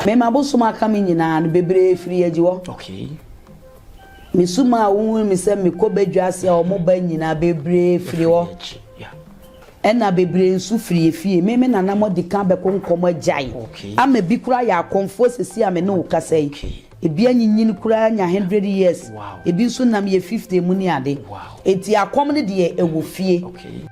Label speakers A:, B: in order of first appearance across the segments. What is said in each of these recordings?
A: Me mabosoma ka me nyina no bebre firi Yeji wo.
B: Okay.
A: Me suma wo me se me ko badwase a omo ba nyina bebre firi wo.
B: Yeah.
A: Ena bebre nsu firi efie me nana mo di kan be ko nkomo agyan.
B: Okay.
A: Ama bi kura ya Komfuo sesi ame no kasai.
B: Okay.
A: Ebi anyinyin kura nya 100 years.
B: Wow.
A: Ebi nso nam ye 50 mu ni ade.
B: Wow.
A: Eti akom ne de ewo fie.
B: Okay.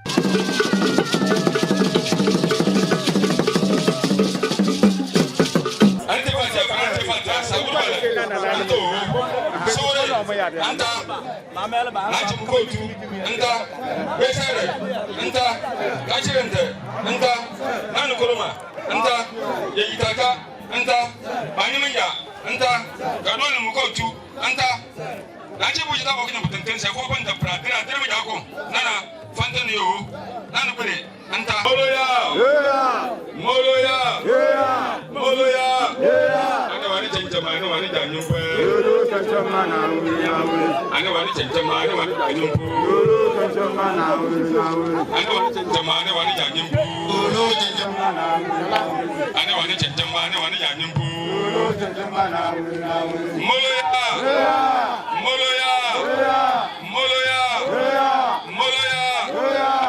C: Anta mamela ba na chim kotu anta besere anta kachirente anta nanu koloma anta yeyitaka anta banyimya anta gadona mukotu anta nachi bujita bokina butenten se ko banda pradira dere jako nana fantani yo nanu bere anta moloya moloya moloya ana wani chenjama ana wani janyumpe ana wani chenjama ana wani janyumpe ana wani chenjama ana wani janyumpe ana wani chenjama ana wani janyumpe moloya moloya moloya moloya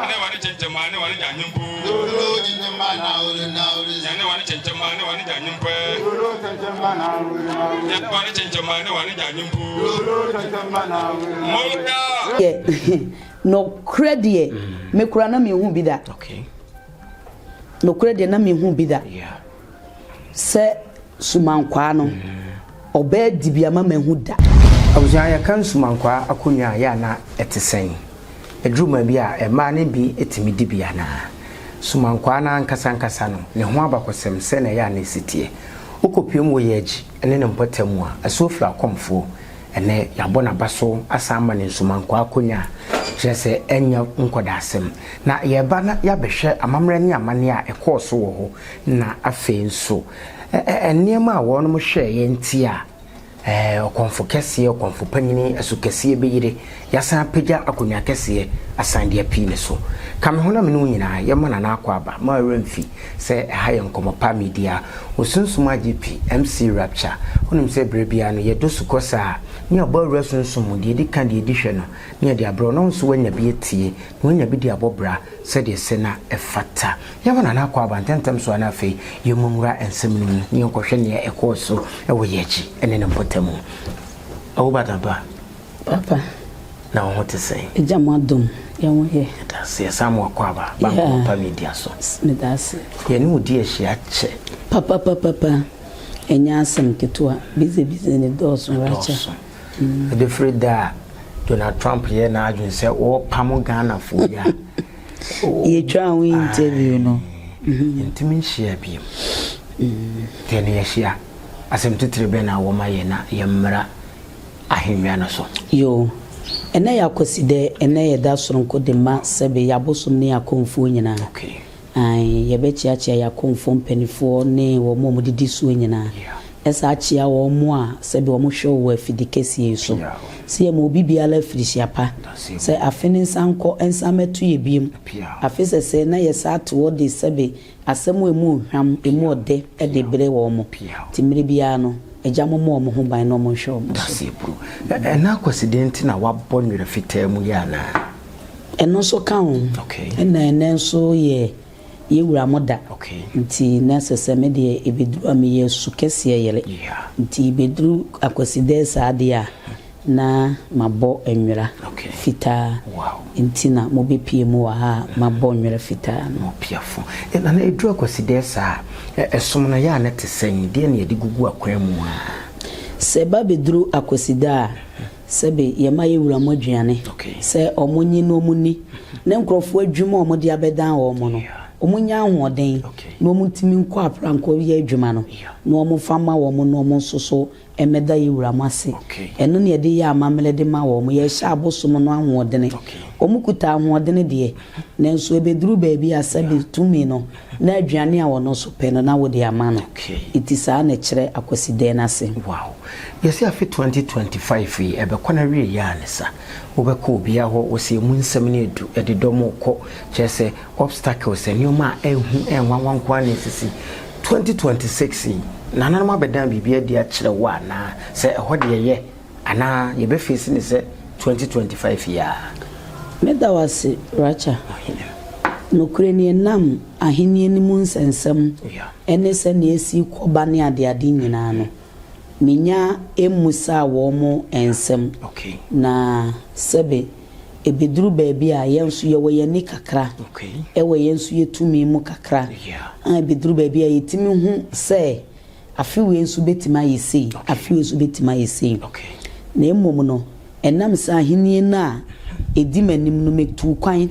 C: ana wani chenjama ana wani janyumpe yana wani chenjama ana wani janyumpe yana wani chenjama ana wani janyumpe moloya
A: no credit me kura na me hu bi da.
B: Okay.
A: No credit na me hu bi da.
B: Yeah.
A: Se sumankwaa no oba dibia ma me hu da.
B: Abuja ya kan sumankwaa akunya ya na etesen. Edruma bi a ema ne bi etimi dibia na. Sumankwaa na nkasa no ne ho abakosem se na ya na sitie. Okopiem wo Yeji ene ne mpotemu a Asuo Flao Komfuo ene yabona baso asama ne sumankwaa akunya jese enya nkodasem na yeba na yabehwe amamre ne amane a ekooso wo ho na afen so enema a wono mo hwe ye ntia okonfo kese okonfo panyini asukese beyire yasan pagya akonya kese asande apine so kame hona menu nyina yema na akwa aba ma remfi se ha ye Nkomopa media osunsuma GP MC Rapture onim se brebia no ye dosukosa ni obaru sunsum de di kan de di hwe no ni de abro no nso wanya bi etie wanya bi de abobra se de sena efata yema na akwa aba ntentem so na afei yemumura ensem ni nkohwe ne ekoso ewo Yeji ene ne mpotemu awubadaba
A: Papa
B: na wo te sei
A: ejamadum yawo ye
B: dase samu akwaba ba Nkomopa media so
A: me dase
B: ye ni odi ehia che
A: papa enya asem ketua bize ne doso racha
B: the Frida Donald Trump ye na adwun se wo pam Ghana fo ya
A: ye twa we interview no
B: intimi share bi tene ye share asem titre be na wo ma ye na ye mmra ahemwa no so
A: yo ene yakoside ene ye da soronko de ma sebe yabosum ne akomfuo nyina
B: okay
A: ai ye be chiachia yakomfuo mpanifo ne wo mo didi suo nyina esa achia wo mo a sebe wo mo hwe wo afidikesi so se ye mo bibia la afirisiapa se afene sanko ensametu ye biem afese se na ye sa to de sebe asemu emu hwam emu ode e de bere wo mo timire bia no ejamo mo ho ban no mo hwe mo
B: dase bru na accident na wabɔ nwere fitaa mu ya na
A: eno so ka ho
B: okay
A: ene so ye wura moda
B: okay
A: nti na sese me de ebedru ame ye sukese yele nti bedru accident sa de a na mabɔ enwera fitaa nti na mo be pie mu wa ha mabɔ enwera fitaa no
B: piafo na edru accident sa esom na ya na te sen de na ye de gugu akwan mu a
A: se ba bedru akosida sebe ye ma ye wura modwane se omonyi no muni na nkrofo adwuma omode abedan wo mo no omunya ahoden na omutimi nkọ apranko ye adwuma no na omfama wo mo no omo soso emeda yiwura mase eno ne de ya amamele de ma wo mo ye hya abosom no ahoodene omukuta ahoodene de nanso ebeduru baabi asabi tumi no na aduane a wono so pe no na wo de ama no itisa na kire akwaside na se
B: wow yesi afi 2025 yi ebekona wie ya anesa wobekọ obia ho wose mu nsem ne edu ede domo kọ chese obstacles enioma ehu enwanwankwa na sisi 2026 yi Nana Ama bedan bibia dia kire wa na se ho de ye ana ye be face ni se 2025 ya
A: meda wase racha nokure ni nam ahenie ni mu nsensem ene se na esi koba ne ade nyina no minya emusa wo mo ensem na sebe ebeduru baabi a yensu ye woye ni kakra ewe yensu ye tumi mu kakra ebeduru baabi a yetimi hu se afiwe ensu betima yesi afiwe ensu betima yesi na emom no enam sa ahenie na edi manim no metu kwan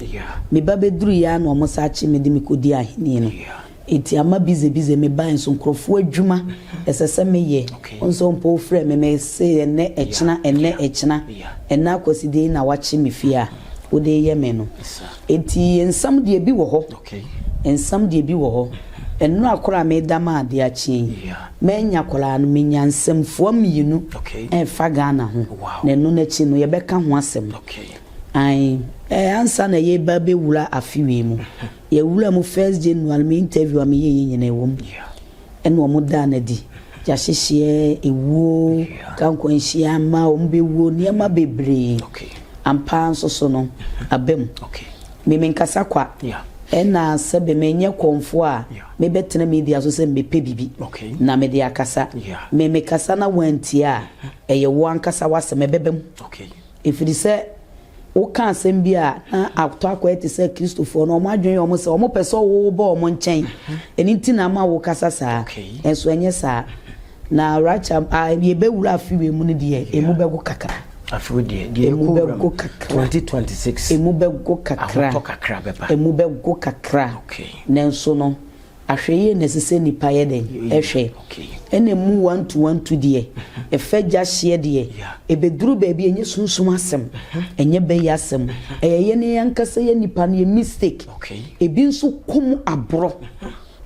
A: me ba beduru ya na omo sa achi me de mekodi ahenie no eti ama bize me ban so nkrofo adwuma esese meye onso mpo frɛ me se ene echina ena kwaside na wachi me fia wode ye me no eti ensam de bi wo ho ensam de bi wo ho enu akora me dama ade achi menya kola no menya nsamfo miyinu fa Ghana ho na enu na chi no ye beka ho asem ai ansa na ye ba be wura afiwe mu ye wura mu first January me interview am ye nyina ewom eno mo da na di ja hyehye ewo kan kwanhia ma o mbe wo niam bebre ampa nso so no abem me menkasa kwa ena sebe menye komfuo a me betena media so se mepe bibi na me de akasa me mekasa na wanti a eye wo ankasa wase me bebem ifiri se o kan sembia na akto akwete se Christopher no madwen yo mo se o mo pese wo bo o mo nchen eni ntina ma wo kasa saa enso enye saa na racha ye be wura afiwe mu ne de emu be go kakra
B: afiwe de emu be go kakra 2026
A: emu be go kakra emu be go kakra nenso no ahweye nesese nipa ye den ehwe ene mu 1 de efagya hye de ebeduru baabi enye sunsum asem enye be yasem eyeye ne yankasa ye nipa ne mistake ebi nso kum abro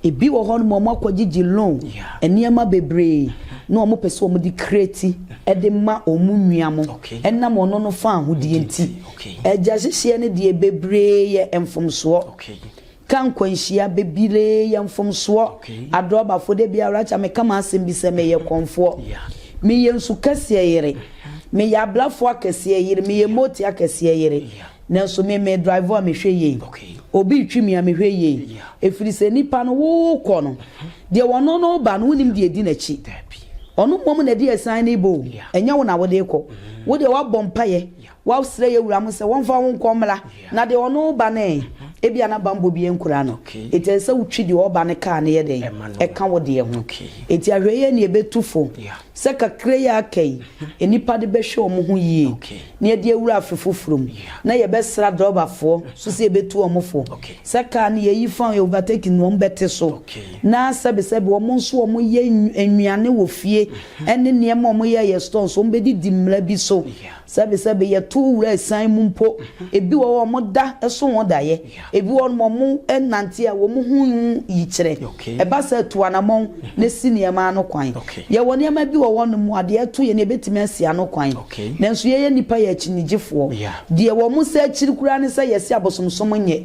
A: ebi wo hon mo makwagigi loan eniema bebre na omo pese omo di create ede ma omu nuamo enam ono no fa ahudi enti egya hye ne de bebre ye emfomso kan kwanhia bebire yamfomso adroba fode bia racha me kama asem bi se me ye komfuo me ye nsu kase yere me ya blafo akase yere me ye moti akase yere nanso me driver me hwe ye obi twimi a me hwe ye efiri se nipa no wo kɔ no de wono no ba no nim de edi na chi ono mom na de asan ne bo enya wo na wo de kɔ wo de wa bompa ye wa sere ye wura mo se won fa won komla na de ono ba ne ebia na bambo bi enkura no etense wutwi de oba ne ka ne ye den e ka wo de ho eti ahweye ne ebetufo se kakre ya kai enipa de behwe omo ho yie ne de ewura afefofrom na ye besra drobafo so se ebetu omofo se ka ne yi fan ye overtake no mbete so na sebe omo nso omo ye ennuane wo fie ene ne ma omo ye stone so mbedi dimra bi so sebe ye tu wura san mu mpo ebi wo omo da eso won da ye ebi won mo enante a wo mu hu yi kire e ba sa tu anamon na siniye ma no kwan ye won ye ma bi wo won mu ade tu ye ne betimi asia no kwan nanso ye nipa ye chinigifo de wo mu sa chiri kura ne sa ye si abosomsom nye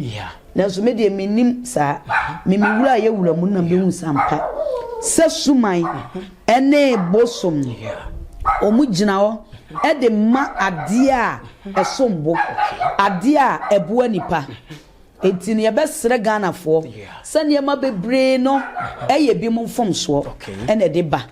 A: nanso me de minim sa me wura ye wura mu na be hu sampa se suman ene bosom omu gina ho ede ma ade a esombo ade a ebo nipa enti ne yebesere Ghana fo se ne ma bebre no eye bi mu mfomso ene de ba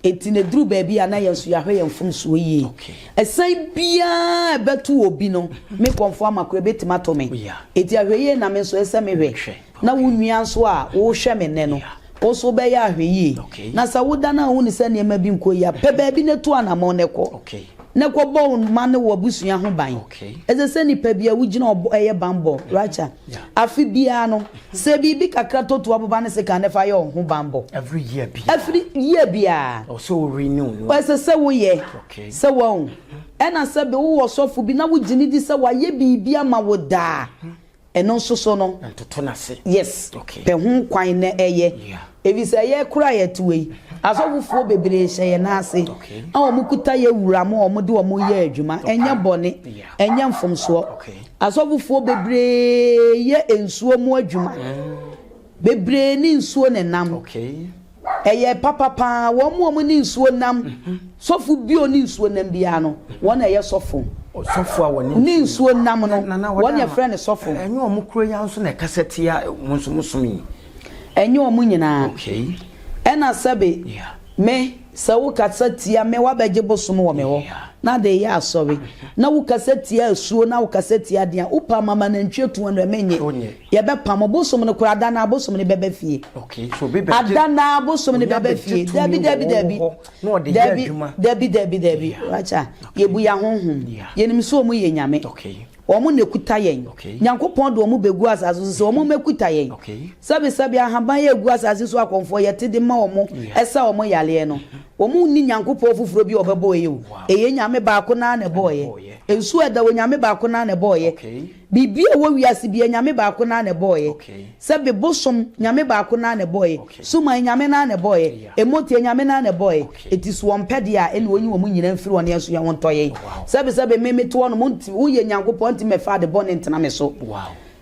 A: enti ne duru baabi a na yeso ya hwe mfomso yi esan bia betu obi no me konfo amakro betima to me enti ahweye na me so ese me hwe na wunua nso a wo hwe me ne no oso be ya ahweye na sa woda na hu ni se ne ma bi nko ya pe baabi ne to anamo ne ko na ko bo ma ne wo busua ho ban eze se nipa bia wugina obo eye bambo racha afi bia no se bibi kakra totu aboba ne se kan ne fa ye ho bambo
B: every year
A: bia
B: so renew
A: ese se wo ye se wo ena se be wo sofu bi na wugini di se wa ye bibia ma wo da eno soso no
B: entoto na se
A: yes pe ho kwan ne eye ebi se ye kura ye tuwe asofufo bebre hye na ase a omukuta ye wura ma omode omo ye adwuma enye bone enye mfomso asofufo bebre ye ensuo mu adwuma bebre ni nsuo ne nam eye papa wo mo ni nsuo nam sofu bio ni nsuo nam bia no won eye sofu
B: a woni
A: ni nsuo nam no won ye friend sofu
B: enye omukro ya nso na kasete ya musumi
A: enye omu nyina ena sabe me sa wo kasatia me wabeje bosom wo me ho na de ya asori na wo kasatia asuo na wo kasatia dia upa mama na ntwetu no menye ye be pam bosom no kura ada na bosom ne bebe fie
B: so bebe
A: ada na bosom ne bebe fie dabi acha ye bu ya honhom ye nim so mu ye nyame omo ne kuta yen nyankopon do omo begu asaso so omo mekuta yen sabe ahaban ye egu asaso so akonfo ye tede ma omo esa omo yale no omo ni nyankopon fufuro bi obebo ye o eye nyame ba ko na ne boye ensu eda wo nyame ba ko na ne boye bibi wo wiase bi nyame ba ko na ne boye sabe bosom nyame ba ko na ne boye suma nyame na ne boye emoti nyame na ne boye etisu ompede a ene onyi wo mu nyina mfiri woni aso ya wontoye sabe memeto no monti wo ye nyankopon ti me fa de bone ntena me so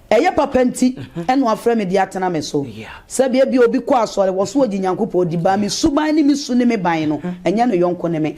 A: eye papa nti eno afra me de atena me so sabe bi obi kwa asore wo so ogi nyankopon di ba me suban ni me su ni me ban no enye no yonko ne me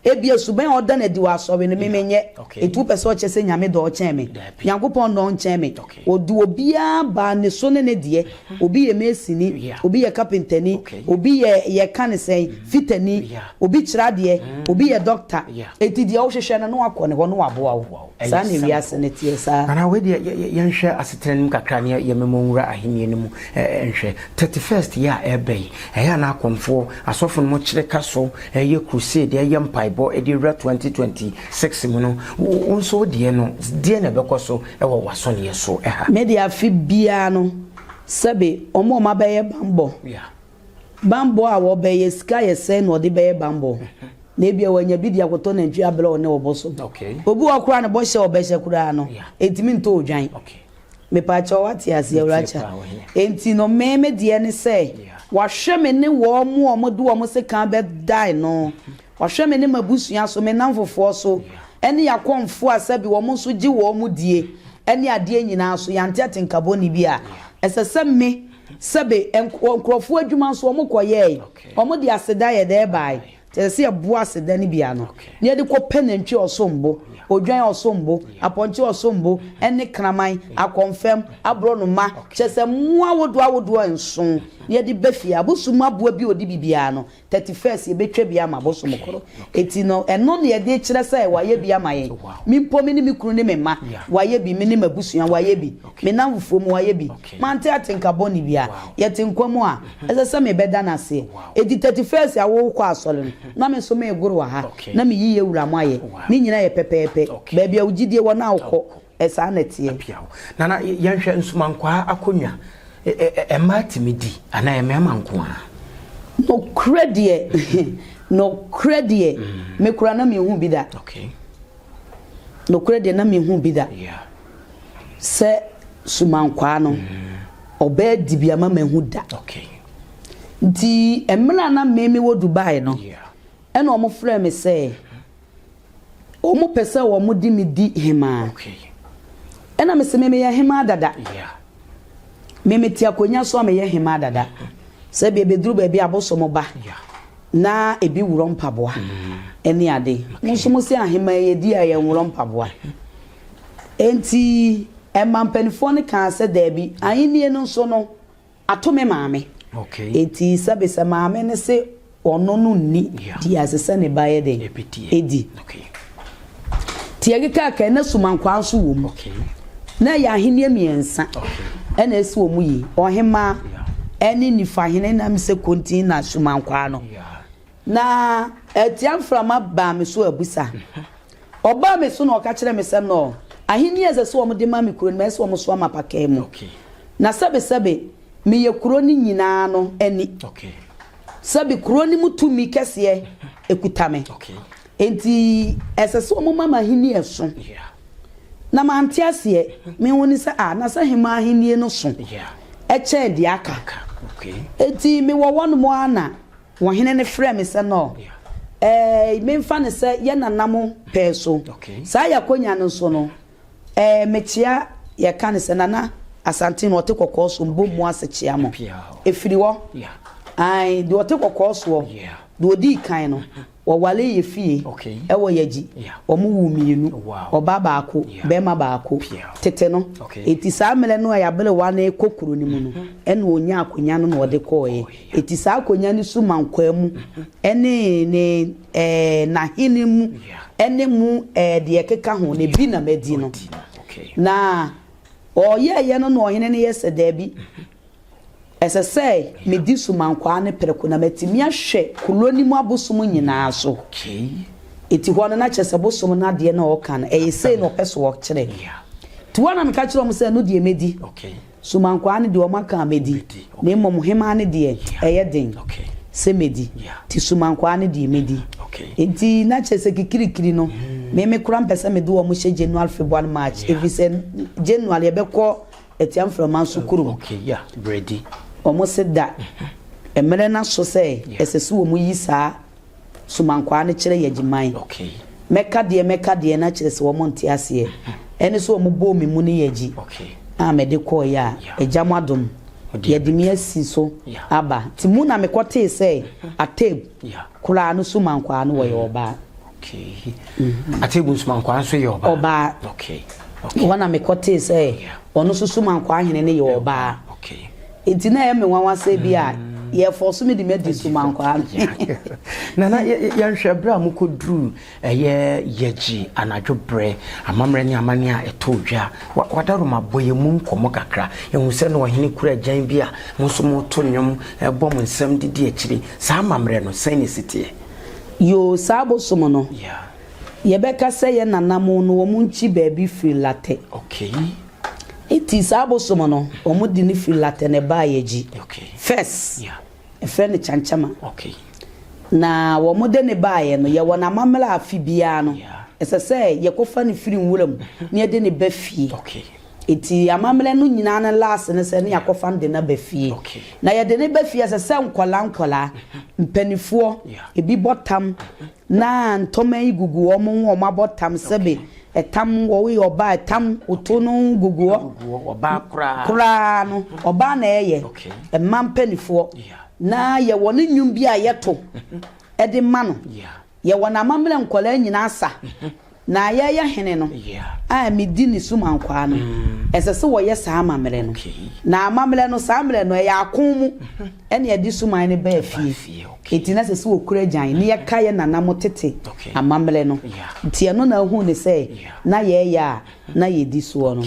A: ebi suban oda na di wa asore ne me menye etu pese o chese nyame do o chen me nyankopon no chen me odu obi a ba ne so ne die obi ye mesini obi ye carpentani obi ye kanisen fitani obi kirade obi ye doctor eti die o hwehwe no akọ ne ho no aboa wo sa ne wiase ne tie sa
B: ana we de yenhwe asetrenim kakra ne ye memowura ahenie ne mu enhwe 31st ya ebei eya na Komfuo asofo no kire kaso eye crusade eye mpaibo edira 2026 mu no unso de no de na bekoso ewo wasone yeso
A: media fi bia no sabe omo ma beye bambo a wo beye sika ye se no de beye bambo na ebia wanya bidia kwoto na ntwi abele one oboso obu okura na bo hye obehye kura no etimi nto odwan me pa cha wati ase uracha enti no meme die ne se wahwe me ne wo mo do wo se kan be dai no wahwe me ne mabusua so me namfofo so ene yakomfo asabi wo mo so gi wo mo die ene ade nyina so yante atenkabo ni bia esese me sebe enkrofo adwuma so wo mo koye wo mo de aseda ye de bai tese ye bo aseda ni bia no ne de ko penantwi osombo odwan osombo aponche osombo ene kraman akonfem abro no ma chese mua wodo enso ye de befia abosuma boa bi odi bibia no 31st ye betwa bia ma bosom koro eti no eno ne ye de kire sai waye bia ma ye mimpo mi ni mikuru ne mema waye bi mi ni mabusua waye bi me namfo mu waye bi mante atenka boni bia ye tenkwam a ese me beda na se edi 31st awo kwa asole na me so me guru wa ha na me yiye wura mu aye ni nyina ye pepepe baby a ugidie wona akọ esa na tie
B: nana yenhwe nsumankwaa akonwa matimidi ana emema nko a
A: no credit me kura na me hu bida no credit na me hu bida se sumankwaa no oba dibia ma me hu da nti emra na me wo Dubai no ena omo frɛ me se omo pese wo mo di mi di hema ena me se me ye hema dada me ti akonya so me ye hema dada se be beduru ba bi abosomo ba na ebi wuro mpaboa eni ade nso mo se ahema ye di aye wuro mpaboa enti emampanifo ne kan se da bi ayenie no so no atome maame enti sabe se maame ne se ono no ni di asese ne ba ye de edi tiagika ka na sumankwaa so wo mu na ya ahenie miensa ena esi wo mu yi ohema eni nifahene na mse kontin na sumankwaa no na etiamframa ba me so abusa oba me so na o ka kire me sem no ahini eze so o de ma me kuro me so o so amapaka mu na sebe me ye kuro ni nyina no ani sebe kuro ni mutumi kese ekutame enti ese so o mama ahini eso na manti ase me woni se na se hema ahini no so eche di aka enti me wo wonu mo ana wo hene ne frɛ me se no me mfa ne se ye nanamo peso sa ya konya no so no me chia ye ka ne se nana asante no te kokko so mbomu ase chia mo efiri wo ai de ote kokko so do di kan no wo wale ye fie ewo Yeji omo wu mienu oba baako bema baako tete no eti saa mele no ya bele wa na ekokuru ni mu no ene onya akonya no no de koye eti saa akonya ni Sumankwaamu ene ne na hini mu ene mu de ekeka ho ne bi na medi no na oye no no hene ne yese da bi ese say me di Sumankwaahemaa pereko na matimi ahwe koloni mu abosom nyina so eti ho na chese bosom na de na oka na say no peso wo kire ti wana me ka kire mo say no de medi Sumankwaahemaa de o maka medi na mmom hema ne de den se medi ti Sumankwaahemaa de medi enti na chese kikirikiri no me kura mpese me do o mo hye January February March every say January e be ko etiam from Ansukuru
B: ready
A: almost that emere na so say esese wo mu yi saa Sumankwaahemaa kire Yeji man meka de na kire se wo monte ase ene so wo bo mi mu ne Yeji me de ko ya ejamadom ye de mi asi so aba ti mu na me kote say ateb kula no Sumankwaahemaa wo ye oba
B: atebu Sumankwaahemaa so ye
A: oba wana me kote say ono so Sumankwaahemaa ne ye oba enti na me wanwa se bia ye force me di medi Sumankwaahemaa
B: nana ya nhwe bra mu kodru ye Yeji anadwo bre amamre ne amane a etodwa wadaro maboye mu nkomo kakra ehun se no hene kura jan bia muso mo to nwom bom nsem didi akiri sa amamre no sane sitie
A: yo sabo somo no ye beka se ye nanamo no wo munchi baby free latte iti sabo somo no omo di ni free latte ne ba Yeji first e friend chanchama na wo mo de ne ba ye no ye wona mamela afi bia no ese se ye ko fa ni free nwuram ne de ne ba fie iti amamela no nyina na last ne se ne yakofa de na ba fie na ye de ne ba fie se nkola mpanifuo ebi botam na ntoma igugu omo mabotam sebe etam wo we oba etam otono gugu
B: oba
A: kura no oba na eye mpanifuo na ye woni nwum bi a yeto ede ma no ye wona amamela nkola nyina asa na ya hene no me di ni Sumankwaahemaa ese se wo ye sa amamere no na amamere no sa amamere no ya akomu ene ye di Sumankwaahemaa ba fie eti na se wo kura jan ni ye ka ye nanamo tete amamere no ti no na hu ne se na ye ya na ye di so no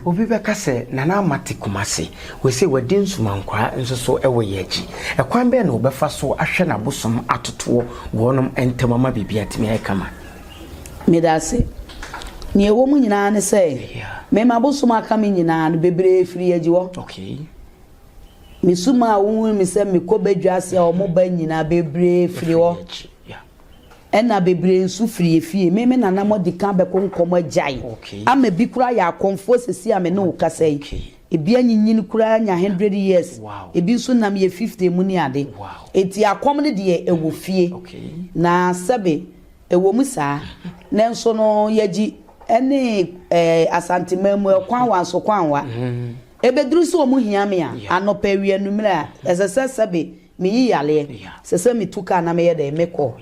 B: obi beka se nana amate kumase we se wadin Sumankwaa nso so ewo Yeji ekwan be na obefa so ahwe na bosom atoto wonom entemama bibia timi ekama
A: medase ni ewo mu nyina ne se me ma bosom aka me nyina no bebre firi Yeji wo mi suma wo mi se mi ko bedwase o mo ba nyina bebre firi wo ena bebre nsu firi efie me Nana Ama di kan be ko nkomo agyan ama bi kura ya Komfuo sesi ame no kasai ebi anyinyin kura nya 100 years ebi nso nam ye 50 mu ni ade eti akom ne de ewo fie na sebe ewo musa nenso no Yeji ene asantememu kwan wanso kwanwa ebeduru so mu hiame a anopa wie numre a esese sebe mi yiyale sese mi tuka na me ye de mekọ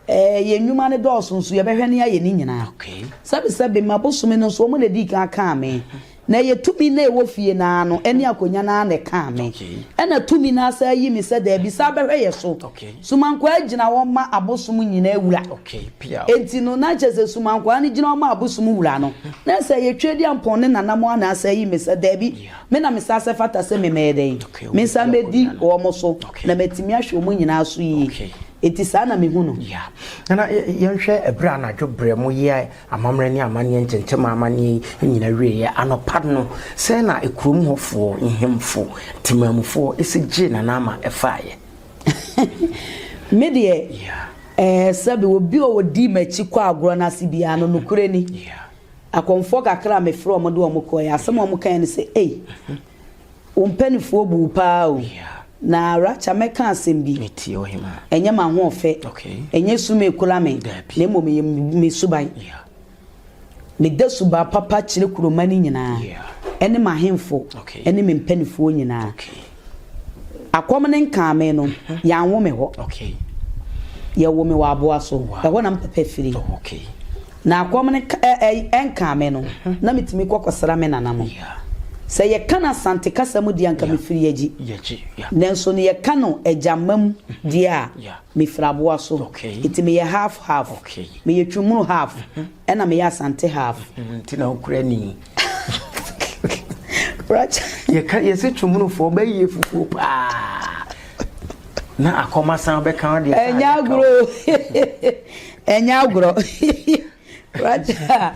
A: ye nwuma ne dọọso nso ye behwe ne ya ye ni nyina sebe mabosome no so mo na di kan ka me na ye tumi na ewo fie na ano ene akonya na ne ka me ena tumi na asa yi mi se da bi sa behwe ye so Sumankwaa gina wo ma abosom nyina ewura enti no na chese Sumankwaa ne gina wo ma abosom wura no na se ye twedi ampon ne Nana Ama na asa yi mi se da bi me na mi sa se fata se me meden me sa medi wo mo so na metimi ahwe wo nyina aso yi eti sa na me hu no
B: na yenhwe ebra na dwobre mo ye amamre ne amane nchentem amane nyina wie anopa no se na ekurum hofo nhemfo timamfo esije Nana Ama efaaye
A: me de sabe obi o di machi kwa agro na sibia no nokure ni akomfo kakra me fro mo de o mo koya asem o mo kan ni se umpenifo bu pa o na racha meka asembi
B: meti ohima
A: enye ma ho ofe enye sume ekula me na mo me suban me de suba papa kire kuroma ni nyina ene ma hemfo ene me mpanifo nyina akom ne nka me no ya nwo me ho ye wo me wa abo aso e ho na mpapa firi na akom ne enka me no na mitimi kokosara me Nana Ama se ye kana sante kasa mu dia nka me firi Yeji nenso ne ye kano ejamam dia me frabo aso iti me ye half me ye twumuru half ena me ye asante half
B: tina okura ni
A: racha
B: ye se twumuru fo ba ye fufu pa na akoma san be kan dia enya agro racha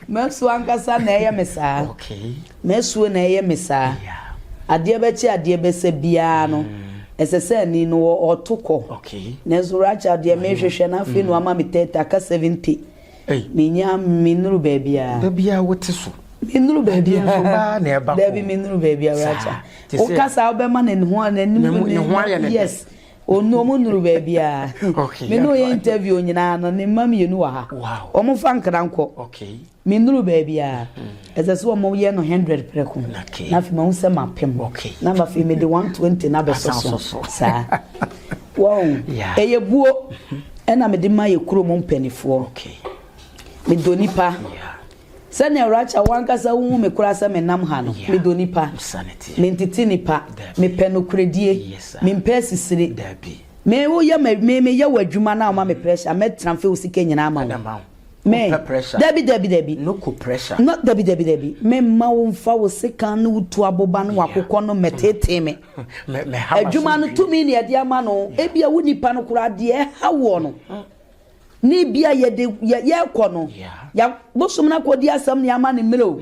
B: mesu ankasa na eye mesa mesu na eye mesa ade bechi ade bese bia no esese ni no otoko na zuracha ade mehwehwe na afi no ama meteta ka 70 minya minuru babia wote so
A: minuru babia
B: so ba na eba
A: baby minuru babia racha o kasa obema na ne ho na ni yes onu omunuru babia me no ye interview nyina no ne mam yenu wa ha omo fa nkra nko minuru babia ezese omo ye no 100 preko na fi ma unse mapem na ma fi me de 120 na besoso sa wow eye buo ena me de ma ye kuro mo mpanifo me donipa sane racha wankasa wu me kura sa me nam ha no me donipa me ntiti nipa me peno kredie me mpesisire me wo ya me ya wadwuma na ma me pressure me transfer usike nyina ama me debi
B: no ko pressure
A: not debi me ma wo mfa wo sika no utu aboba no wakokọ no metete me adwuma no tumi ne ade ama no ebia wo nipa no kura de ha wo no ni bia ye kono ya bosum na kodi asam ne ama ne melo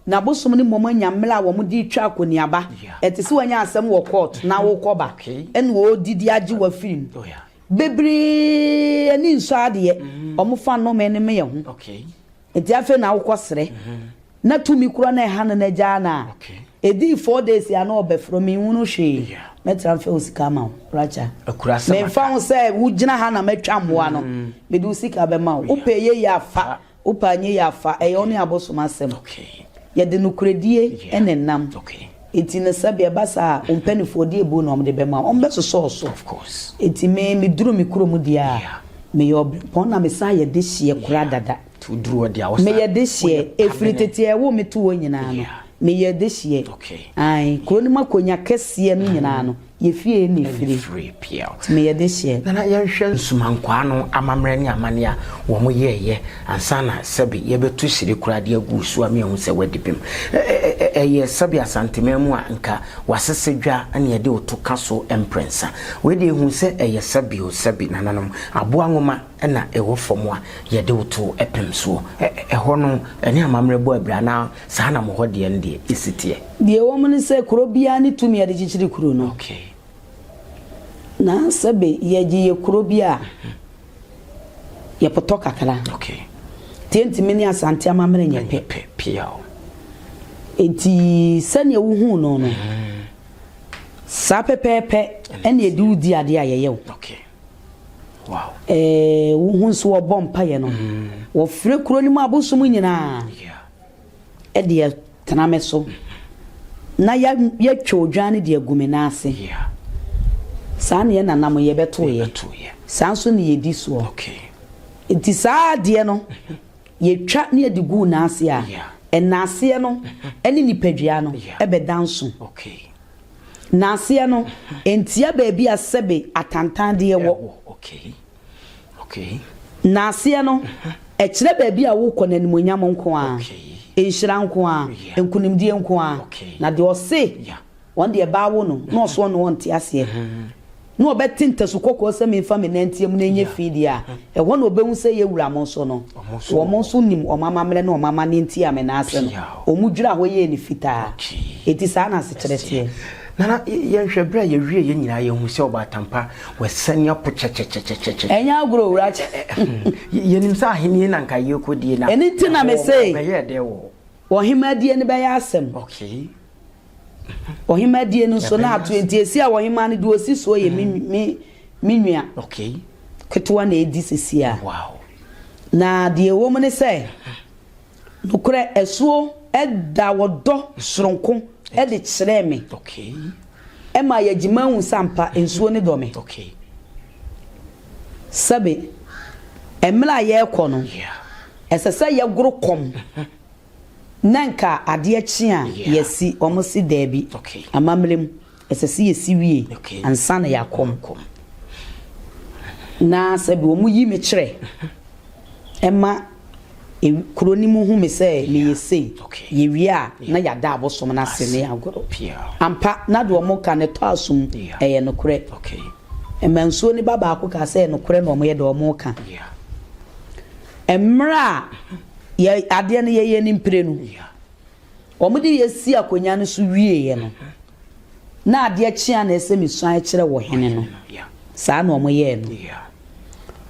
A: na bosum ne moma nya mela wo mudi twa akoni aba etese wanya asam wo court na wo koba en wo didi age wa film bebre ani nso ade omo fa no me ne me ye ho enti afa na wo kosere na tumi kura na ha na ja na edi 4 days ya na obefro me hunu hwe me transfer usika ma racha
B: akurasa
A: me fa ho say wo gina ha na metwa moa no me du usika be ma wo peye ya fa wo panye ya fa e yo ne abosom asem ye de no kredie enenam eti na sabia basa umpanifo die bu no omde be ma ombe so of course eti me duru me kuro mu dia me yo pon na me sa ye de hie kura dada
B: to duru dia wo sa
A: me ye de hie efritete e wo me to wo nyina no me ye de hie ai koni makonya kese no nyina no ye fie ni free
B: pia
A: me ye de hie
B: na ye hwe Sumankwaa no amamre ni amane a wo mo ye ansa na sabi ye betu sire kura de agu so a me hu se wadipem ye sabi asantememu a nka wasesedwa ane ye de otoka so emprensa we de hu se ye sabi o sabi nananom aboa ngoma na ewo fomo a ye de oto epem so ho no ene amamre bo abra na sa na mo ho de ndie isitie
A: de wo mo ne se kuro bia ni tumi ade chichiri kuro no na sabe Yeji ye kuro bia ye poto kakra
B: okay
A: tienti mini asante amamre nye
B: pe piao
A: enti sane wo hu no no sa pepepe ene edu di ade ayeye
B: okay wow
A: wo hu so wo bompa ye no wo fre kuro ni mu abosum nyina de taname so na ya twodwane de agume na ase saa ne na nam ye beto ye saa so ne yedi so
B: okay
A: enti saa de no ye twa ne edigu na ase a na ase no ene nipadua no ebe danso
B: okay
A: na ase no entia ba bia sebe atantan de wo
B: okay okay
A: na ase no e kire ba bia wo kɔ nanimonyam nko a
B: okay
A: enhira nko a enkunimdie nko a na de ose won de ba wo no no so no wonte ase no obetinta su kokko se me fa me nantiam na enye fidi a e won obehu se ye wura mo so no wo mo so nim o mama mre na o mama ne nti a me na ase no o mudwira ho ye ni fita eti sa na se kyerete
B: nana ye hwebra ye wie ye nyina ye hu se obatampa wasanya po chechechecheche
A: enya agro wura
B: ye nim sa ahini na nka ye kodie na
A: eni ti na me say
B: be ye de wo
A: ohimadie ne be ya asem
B: okay
A: ohimadie no so na 20 esi a ohimane de osi so ye minua
B: okay
A: ketwa na edi sisi a
B: wow
A: na de wo mo ne say nukure Asuo eda wodo soronko e de kyerɛ me
B: okay
A: e ma Yeji hu sampa Nsuo ne dome
B: okay
A: sabe emla ye kɔ no esese ye goro kom nanka ade akyi a yesi omo si daabi amamrem esese yesi wie ansa na yakom na sabe omu yi me kyerɛ ema kronimu hu me say me yesi ye wie a na yada abosom na se ne agoro ampa na do omo ka ne to asum eye no kure ema Nsuo ne baba akoko ka say no kure na omo ye do omo ka emra ye ade ne ye ni mprenu omo de yesi akonya no so wie ye no na ade akyi na ese mi suan kyerɛ wo hene no saa na omo ye no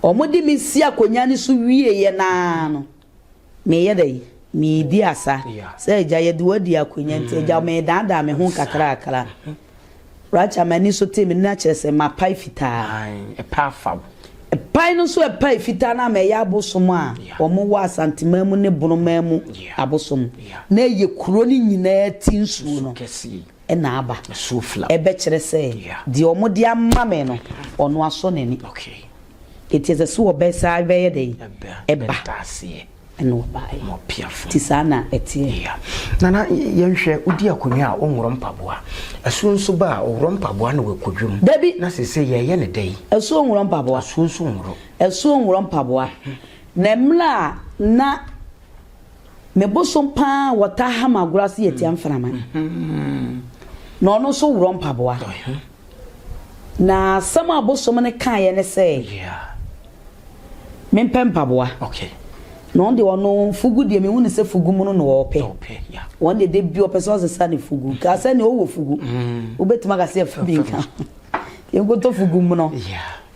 A: omo de mi si akonya no so wie ye na no me ye dai mi di asa say ja ye de wadi akonya nti ja me dada me hu kakra akra racha mani so temi na kyerɛ sɛ ma pai fita
B: e pa fa
A: pai no so e pai fita na me ya abosom a omo wa santemamu ne bonomamu abosom na ye kuro ni nyina ti nsuo no e na aba
B: so Flao
A: e be kyerɛ sɛ di omo di amma me no ono aso neni
B: okay
A: it is a so obesa be ye dai e ba eno ba
B: mo piafo
A: ti sana etie
B: nana ye hwɛ odi akonwa a onworo mpaboa Asuo nso ba onworo mpaboa na wakodwum
A: dabi
B: na sese ye ne dai
A: Asuo onworo mpaboa
B: Asuo nso onworo
A: Asuo onworo mpaboa na mla na mebosom pa wata hama grasi yeti amframa na ono so woro mpaboa na sama abosom ne kan ye ne say mempem mpaboa
B: okay
A: no de ono fugu de me hunu se fugu mu no no ope won de bi opeso se sa ne fugu ka sa ne owo fugu obetima ka se fugu nka ye goto fugu mu no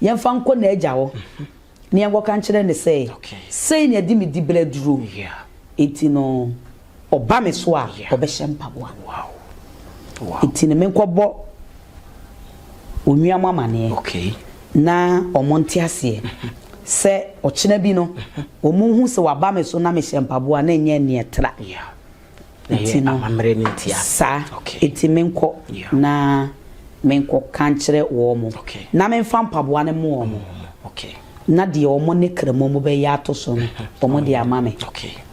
A: ye fa nko na agya wo ne ye go kan kire ne say say ne di me di bleduro eti no oba me so a obehye mpaboa wow eti ne me nkobo onua mama ne
B: okay
A: na omonti ase se ochina bi no omunhu se waba me so na me hyempaboa na enye ne etra
B: eti no amamre ne ntia
A: sa eti menko na menko kankyere wo mo na menfa mpaboa ne mo mo na de omo ne kremo mo be ya to so no omo de amame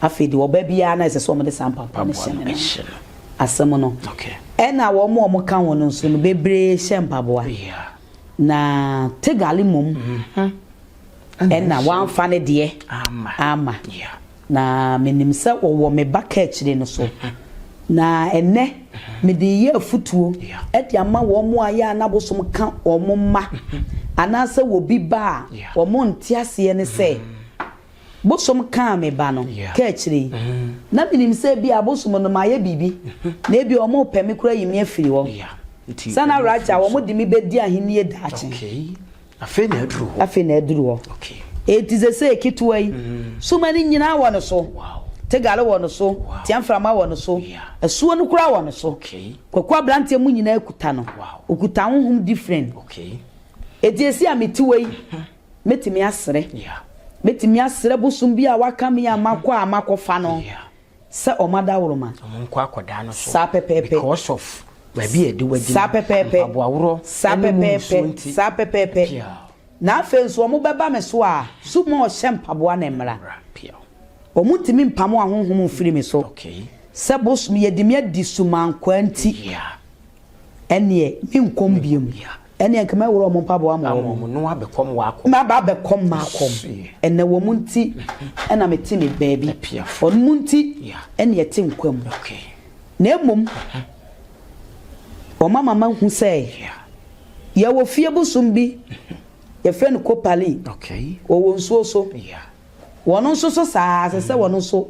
A: afi de oba bia na ese so omo de sampa ne hye asem no na wo mo kan wo no so no bebre hyempaboa na tegali mom na wan fa ne de ama na menim se wo me bucket de no so na ene me de ye afutuo e de ama wo mo aya na bosom ka wo mo ma anase wo bi ba wo mo ntiase ne se bosom ka me ba no ka akire na menim se bi abosom no ma ye bibi na bi wo mo pe me kura yimi afiri wo sana racha wo mo de mi be di ahini e daache
B: afi na aduru wo
A: it is a say kitway so many nyina won so tegale won so tiamframa won so Asuo no kura won so kwakwa brante mu nyina ekuta no okuta honhom different etiesi ametiwei metimi asere metimi asere busum bia waka me amakofa no se omada woroma
B: omonkwa akoda no so
A: sa pepepe
B: because of baby edi wadi
A: sa pepepe
B: aboaworo
A: sa pepepe na afenso omo beba me so a sumo ohyempaboa na emra omutimi mpamo ahonhom mfiri me so se busum yedimi adi sumankwanti ene mi nkom biem ene nkema woro omo mpaboa mo
B: no abekom wako
A: ma ba bekom makom ene wo munti ena meti me baby on munti ene yeti nkwam na emom o mama hu say ye wo fie busum bi ye fe no kopali o wo nso so wono nso so saa se wono so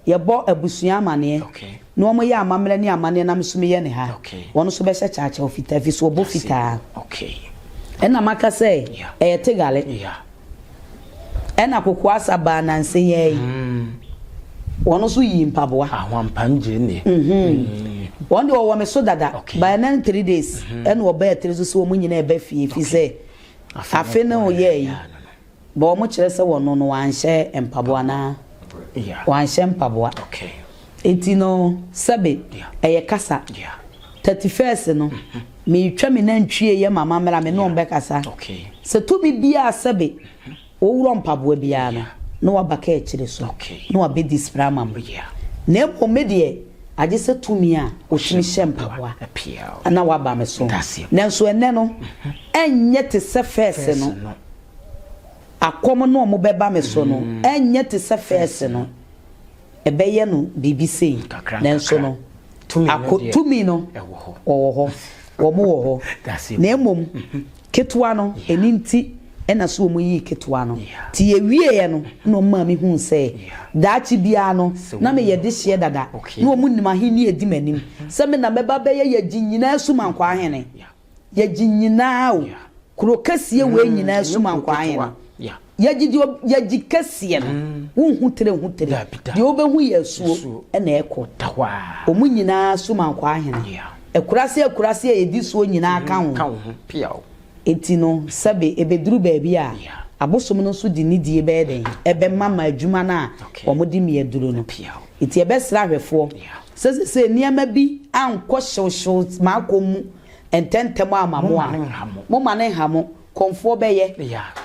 A: ye bo abusua amane na omo ye amamre ne amane na msumi ye ne ha wono so be hye chaacha ofita fi so obo fita ena maka say tegale ena kokwa asaba na nse ye wono so yi mpaboa
B: ahwampanje ne
A: wonde wo me so dada by 3 days ena wo ba 3 so wo nyina e ba fie fi say afe na o ye ba wo mo kire se wono no wanhye empaboa na wanhye empaboa eti no sabe eye kasa 31st no me twa me na ntwie ye mama mera me no mbe kasa se to bibia sabe owuro mpaboa bia no wa baka e kire so no wa be disprama na ebo me de aje se tumi a otimi hyempaboa na wa ba me so nanso ene no enye te se first no akomo no mo beba me so no enye te se first no ebeye no BBC nanso no tumi no owo ho na emom ketwa no eninti ena so mo yi ketwa no ti ewie ye no no ma mi hu se daachi bia no na me ye de hye dada no mu nim ahini edi manim se me na beba beye Yeji nyina Sumankwwaahene Yeji nyina o kuro kasie we nyina Sumankwwaahene Yeji kasie no wo hu tere de obehu ye Asuo ena eko omu nyina Sumankwwaahene ekurase edi Suo nyina aka ho eti no sabe ebeduru baabi a abosom no so di nidie be den ebe mama adwuma na omodi me eduru no eti ebe sra hwefo se niama bi ankɔ hyew maakomu ententem amamo a mo mane hamo komfuo beye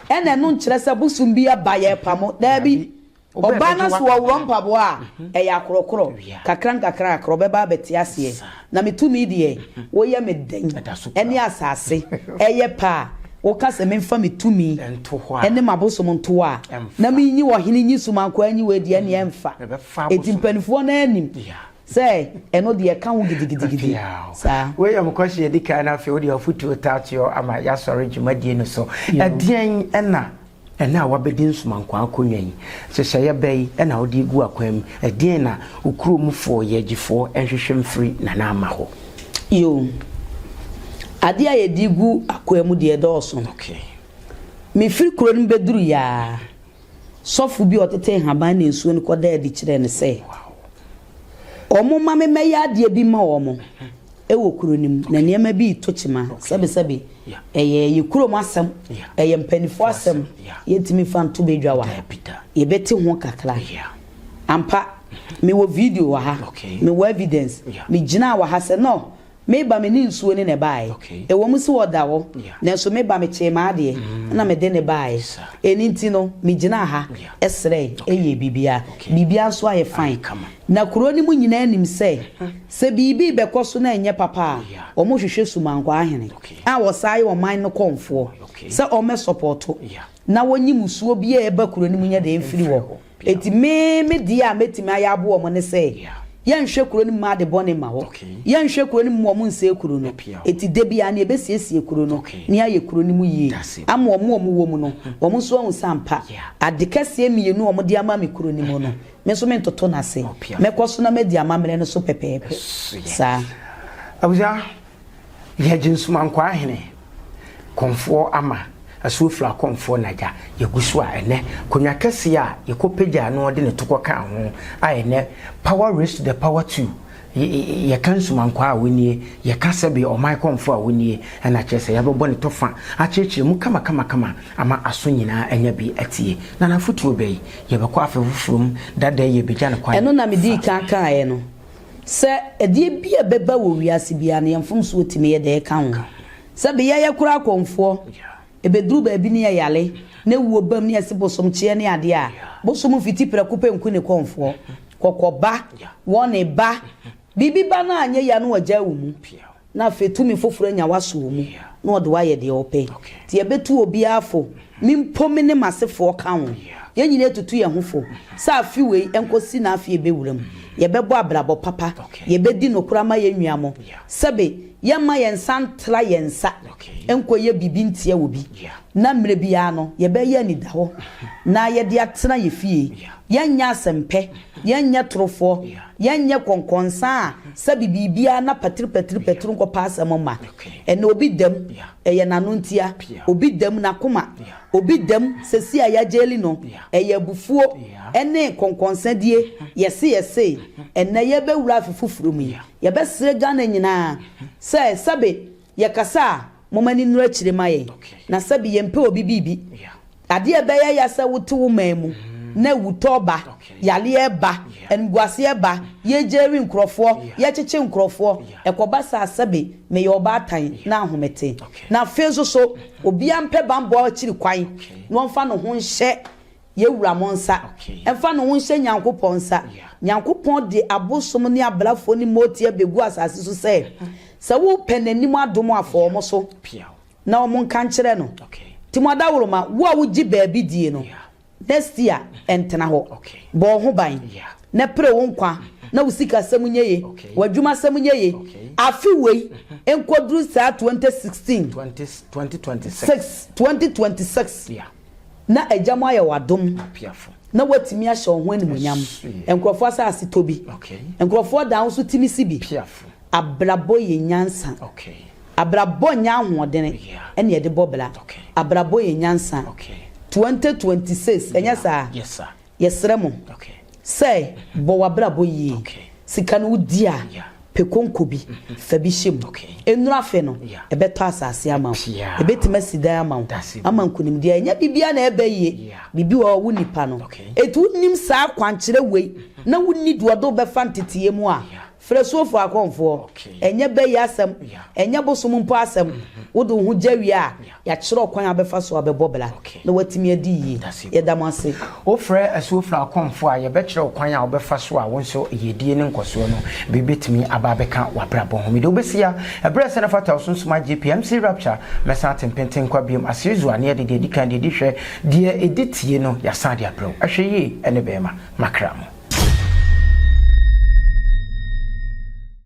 A: ene no nkyerɛ sɛ busum bi abaye pamo da bi oba na so wawro mpabo a eya korokoro kakra akro beba beti ase na metumi die wo ye me den ene asase eye pa wo kase memfa metumi ene mabosom nto a na menyi wo hene nyi Sumankwaa we die ene emfa etimpanifo na anim say eno de ka wo gidigidi sa
B: we am kwashi edika na fe wo de afutu tatio ama ya sori djumadie no so adien ena wabedin Sumankwaa akonwan hyehyeye bai ena wodi gu akwam adien na okuro mufo yegifo enhwehwe mfiri Nana Ama ho
A: yo adia yedi gu akwam de dɔɔso me firi kuro no beduru ya sofu bi otete haban na nsuo no koda adi kire ne se omo mame meya ade bi ma omo ewo kuro nim na niema bi tochima sabe ye kuro masam ye mpanifo asam yetimi fanto bedwa wa ye beti ho kakra ampa me wo video wa ha me wo evidence me gina wa ha se no me ba me ni nsuo ni ne bae ewo mu se woda wo na so me ba me chema ade na me de ne bae eninti no me gina ha esre eye bibia so aye fine na kuro ni mu nyina anim se bibi be koso na enye papa o mo hwehwe Sumankwwaahene a wo sai wo man no Komfuo se o me support na wonyi musuo bia e ba kuro ni mu nya de mfiri wo eti me dia metimi ayabo o mo ne se yanhwe kuro ni ma de bone ma ho yanhwe kuro ni mo mo nse kuro no eti de bia na ebesiesie kuro no ni aye kuro ni mu yie ama o mo wo mu no o mo so hu sampa adekase mienu o mo de ama me kuro ni mu no me so me ntoto na se me koso na me de ama mele no so pepepe sa
B: abuja Yeji Sumankwwaahene Komfuo ama Asuo Flao Komfuo naja yeguso a ene konwa kese a yekopeja no de ne tokoka ho a ene power raised to the power 2 ye kan Sumankwaahemaa ye ka sebe o my Komfuo a woni na chese ya bebo ne tofa a chechire mu kama ama aso nyina anya bi atie na na futuo bei ye bekọ afefufurum dada ye beja ne kwan
A: eno na medi kan ye no se edie bia beba wo wiase bia ne yemfom so otime ye de ka ho se be ye kura Komfuo ebedru ba bi ne yale na wuo bam ne asibosom chie ne ade a bosom fiti prekupe nku ne Komfuo kokoba wone ba bibi ba na anye ya no waja wo mu na fetumi foforo nya waso wo mu na ode wa ye de ope ti ebetu obi afo mimpomi ne masefo ka ho ye nyine tutu ye hofo sa afiwe enkosi na afie bewuram ye bebo abrabo papa ye bedi nokurama ye nnuamo sebe ye ma ye nsantra ye nsa enkoye bibi ntie wo bi na mre bia no ye be ye nida ho na ye de atena ye fie ye nya sempe ye nya trofo ye nya konkonsa sebe bibia na petru nko paasa mama ene obi dem ye nanontia obi dem na koma obi dem sesi aya jeli no eye bufuo ene konkonsa die yese ene ye be wura afufuru mu ye be sire Ghana nyina se sabe ye kasa momani nura chire maye na sabe ye mpe obi bibi ade e be ya sa wutu wo mamu na wutoba yale eba enguase eba ye jeri nkrofo ye cheche nkrofo ekoba sa sabe me ye oba atan na ahomete na fezo so obi ampe bambo chiri kwan no mfa no ho nhye ye wura monsa emfa no ho nhye nyankopon sa nyankopon de abosom ne ablafo ni motie begu asase so se wo penanim adom afo mo so na o mon kan kire no timoda woroma wo a wo gi baabi die no next year entena ho bo ho ban na pre wo nkwa na usika samunyeye wadwuma samunyeye afi wei enkodru sa 2026 na ejamo aye wadom na watimi ahye ho animunyam enkrofo asa asitobi enkrofo dan so timi sibi abrabo ye nyansa abrabo nya hoodene ene ye de bobla abrabo ye nyansa 2026 enya sa
B: yes sir
A: yesremo say bo wabrabo yi sika no dia pekonkobi fabi shem enura fe no ebeto asase ama ebetima sida ama nkunim dia enya bibia na ebe yie bibi wo nipa no etu nim sa kwankire wei na wonni duodo be fantetiye mu a fresuofo akonfo enye be yasem enye bosum mpo asem wodo hu jawi a ya kire kwan abefa so abebobla na watimi adi yi yedamase
B: o frɛ Asuo Flao akonfo a ye be kire kwan a obefa so a wonso yedie ne nkoso no bibetimi ababeka wabrabɔ ho mede obesia ebre se na fata osonsoma GPMC rapture mesa tempenten kwa biem asirizu ane de dikan de hwɛ de editie no ya sade abro ahwɛ yi ene be ma makramo